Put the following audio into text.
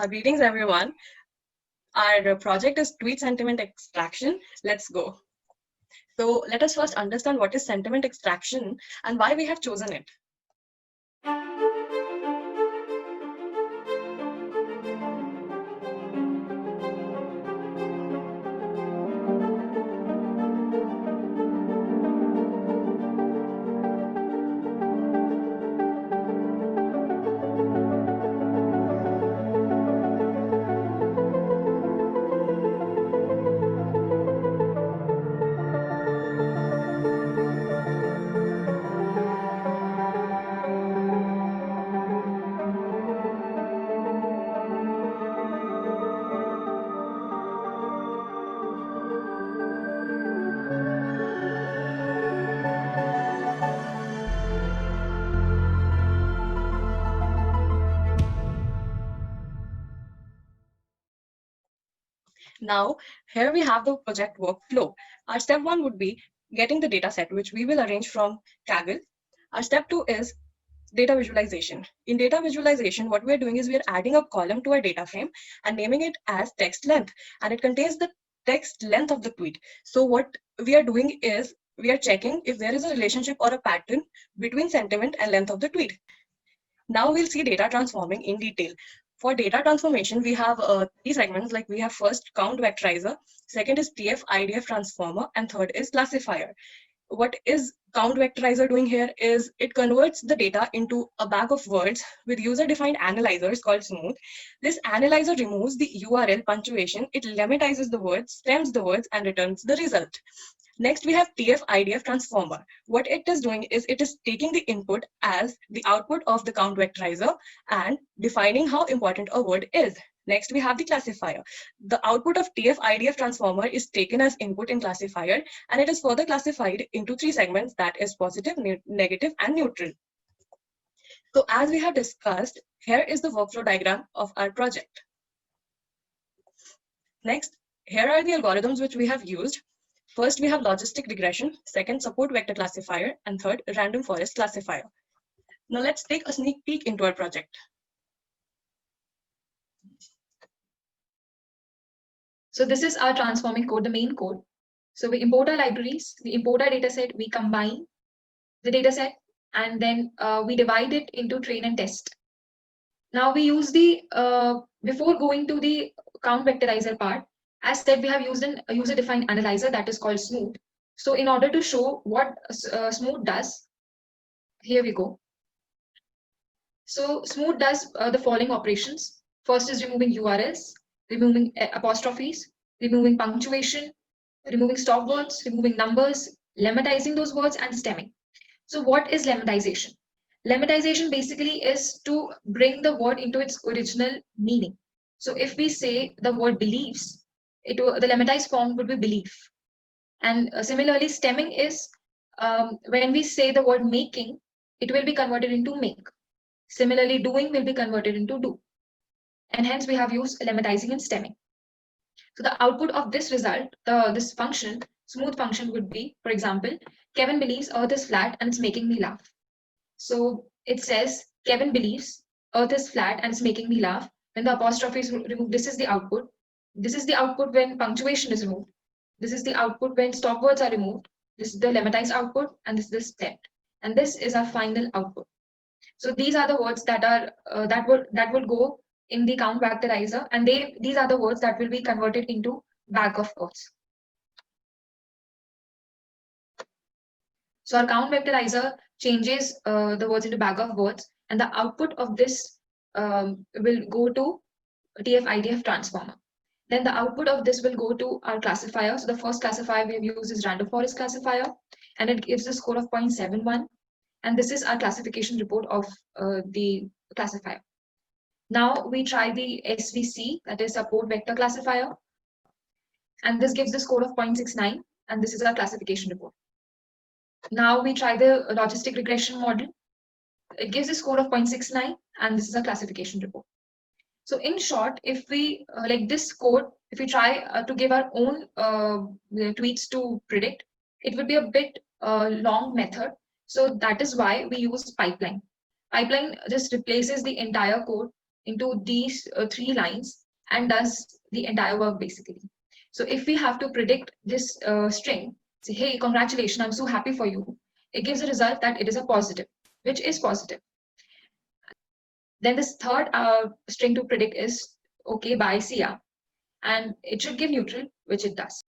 Greetings, everyone. Our project is tweet sentiment extraction. Let's go. So let us first understand what is sentiment extraction and why we have chosen it. Now, here we have the project workflow. Our step one would be getting the data set, which we will arrange from Kaggle. Our step two is data visualization. In data visualization, what we're doing is we're adding a column to our data frame and naming it as text length, and it contains the text length of the tweet. So what we are doing is we are checking if there is a relationship or a pattern between sentiment and length of the tweet. Now we'll see data transforming in detail. For data transformation, we have three segments. Like we have first count vectorizer, second is TF IDF transformer, and third is classifier. What is count vectorizer doing here is it converts the data into a bag of words with user-defined analyzers called Smooth. This analyzer removes the URL punctuation, it lemmatizes the words, stems the words, and returns the result. Next, we have TF-IDF transformer. What it is doing is it is taking the input as the output of the count vectorizer and defining how important a word is. Next, we have the classifier. The output of TF-IDF transformer is taken as input in classifier, and it is further classified into three segments, that is positive, negative, and neutral. So as we have discussed, here is the workflow diagram of our project. Next, here are the algorithms which we have used. First, we have logistic regression, second, support vector classifier, and third, random forest classifier. Now let's take a sneak peek into our project. So this is our transforming code, the main code. So we import our libraries, we import our data set, we combine the data set, and then we divide it into train and test. Now we use the, before going to the count vectorizer part, as said, we have used a user-defined analyzer that is called Smooth. So in order to show what Smooth does, here we go. So Smooth does the following operations. First is removing URLs, removing apostrophes, removing punctuation, removing stop words, removing numbers, lemmatizing those words, and stemming. So what is lemmatization? Lemmatization basically is to bring the word into its original meaning. So if we say the word believes, the lemmatized form would be belief. And similarly, stemming is when we say the word making, it will be converted into make. Similarly, doing will be converted into do. And hence we have used lemmatizing and stemming. So the output of this result, this function, Smooth function would be, for example, Kevin believes Earth is flat and it's making me laugh. So it says Kevin believes Earth is flat and it's making me laugh. When the apostrophe is removed, this is the output. This is the output when punctuation is removed. This is the output when stop words are removed. This is the lemmatized output, and this is the stemmed. And this is our final output. So these are the words that are that will go in the count vectorizer, and these are the words that will be converted into bag of words. So our count vectorizer changes the words into bag of words, and the output of this will go to TF-IDF transformer. Then the output of this will go to our classifier. So the first classifier we have used is random forest classifier, and it gives a score of 0.71. And this is our classification report of the classifier. Now we try the SVC, that is support vector classifier, and this gives the score of 0.69, and this is our classification report. Now we try the logistic regression model. It gives a score of 0.69, and this is a classification report. So in short, if we like this code, if we try to give our own tweets to predict, it would be a bit long method. So that is why we use pipeline. Pipeline just replaces the entire code into these three lines and does the entire work basically. So if we have to predict this string, say, hey, congratulations, I'm so happy for you. It gives a result that it is a positive, which is positive. Then this third string to predict is, okay, bye, see ya. And it should give neutral, which it does.